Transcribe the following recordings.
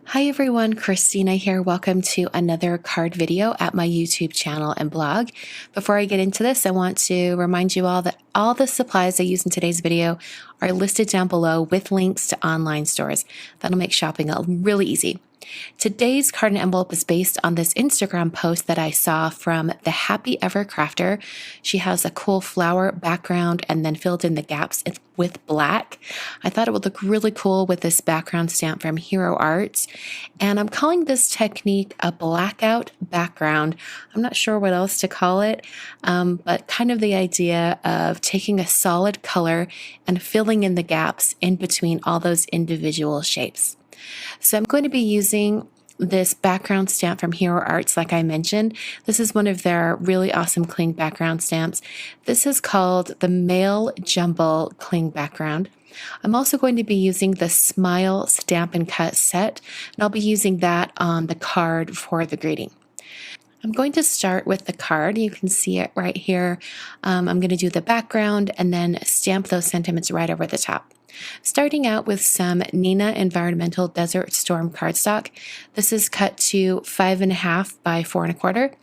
Hi everyone, Christina here. Welcome to another card video at my YouTube channel and blog. Before I get into this, I want to remind you all that all the supplies I use in today's video are listed down below with links to online stores. That'll make shopping really easy. Today's card and envelope is based on this Instagram post that I saw from the Happy Ever Crafter. She has a cool flower background and then filled in the gaps with black. I thought it would look really cool with this background stamp from Hero Arts. And I'm calling this technique a blackout background. I'm not sure what else to call it, but kind of the idea of taking a solid color and filling in the gaps in between all those individual shapes. So I'm going to be using this background stamp from Hero Arts, like I mentioned. This is one of their really awesome cling background stamps. This is called the Mail Jumble Cling Background. I'm also going to be using the Smile Stamp and Cut set, and I'll be using that on the card for the greeting. I'm going to start with the card. You can see it right here. I'm going to do the background and then stamp those sentiments right over the top. Starting out with some Nina Environmental Desert Storm cardstock. This is cut to 5.5 by 4.25,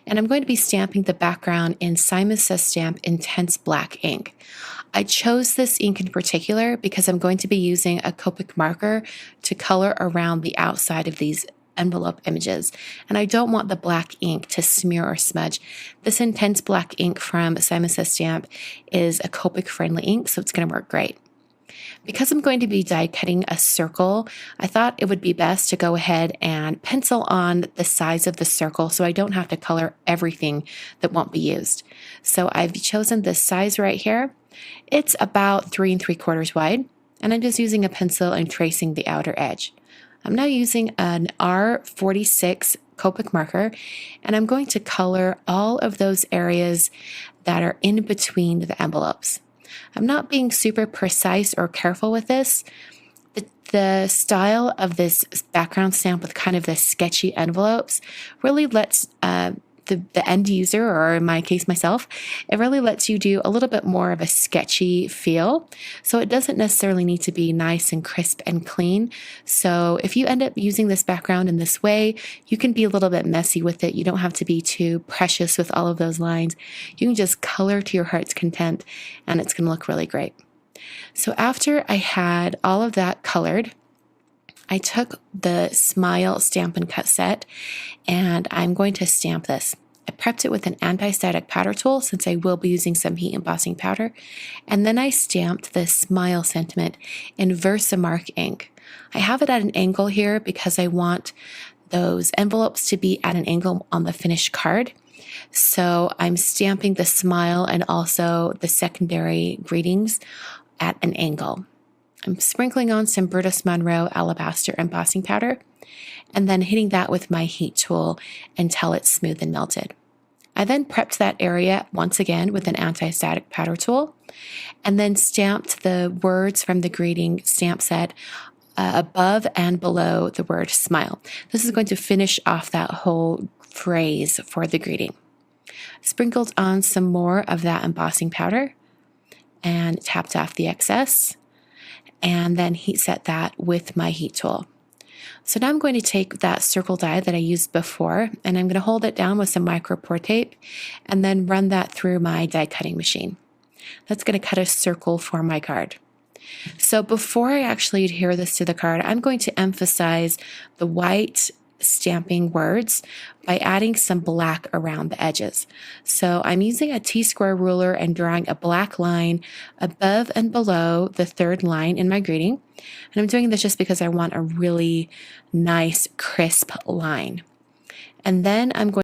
and I'm going to be stamping the background in Simon Says Stamp Intense Black ink. I chose this ink in particular because I'm going to be using a Copic marker to color around the outside of these envelope images, and I don't want the black ink to smear or smudge. This Intense Black ink from Simon Says Stamp is a Copic friendly ink, so it's going to work great. Because I'm going to be die cutting a circle, I thought it would be best to go ahead and pencil on the size of the circle so I don't have to color everything that won't be used. So I've chosen this size right here. It's about 3 3/4 wide, and I'm just using a pencil and tracing the outer edge. I'm now using an R46 Copic marker, and I'm going to color all of those areas that are in between the envelopes. I'm not being super precise or careful with this. The style of this background stamp with kind of the sketchy envelopes really lets the end user, or in my case myself, it really lets you do a little bit more of a sketchy feel. So it doesn't necessarily need to be nice and crisp and clean. So if you end up using this background in this way, you can be a little bit messy with it. You don't have to be too precious with all of those lines. You can just color to your heart's content, and it's going to look really great. So after I had all of that colored, I took the Smile Stamp and Cut set, and I'm going to stamp this. I prepped it with an anti-static powder tool since I will be using some heat embossing powder, and then I stamped the Smile sentiment in Versamark ink. I have it at an angle here because I want those envelopes to be at an angle on the finished card. So I'm stamping the smile and also the secondary greetings at an angle. I'm sprinkling on some Brutus Monroe Alabaster embossing powder and then hitting that with my heat tool until it's smooth and melted. I then prepped that area once again with an anti-static powder tool and then stamped the words from the greeting stamp set above and below the word smile. This is going to finish off that whole phrase for the greeting. Sprinkled on some more of that embossing powder and tapped off the excess, and then heat set that with my heat tool. So now I'm going to take that circle die that I used before, and I'm going to hold it down with some micro pour tape and then run that through my die cutting machine. That's going to cut a circle for my card. So before I actually adhere this to the card, I'm going to emphasize the white stamping words by adding some black around the edges. So I'm using a T-square ruler and drawing a black line above and below the third line in my greeting. And I'm doing this just because I want a really nice, crisp line. And then I'm going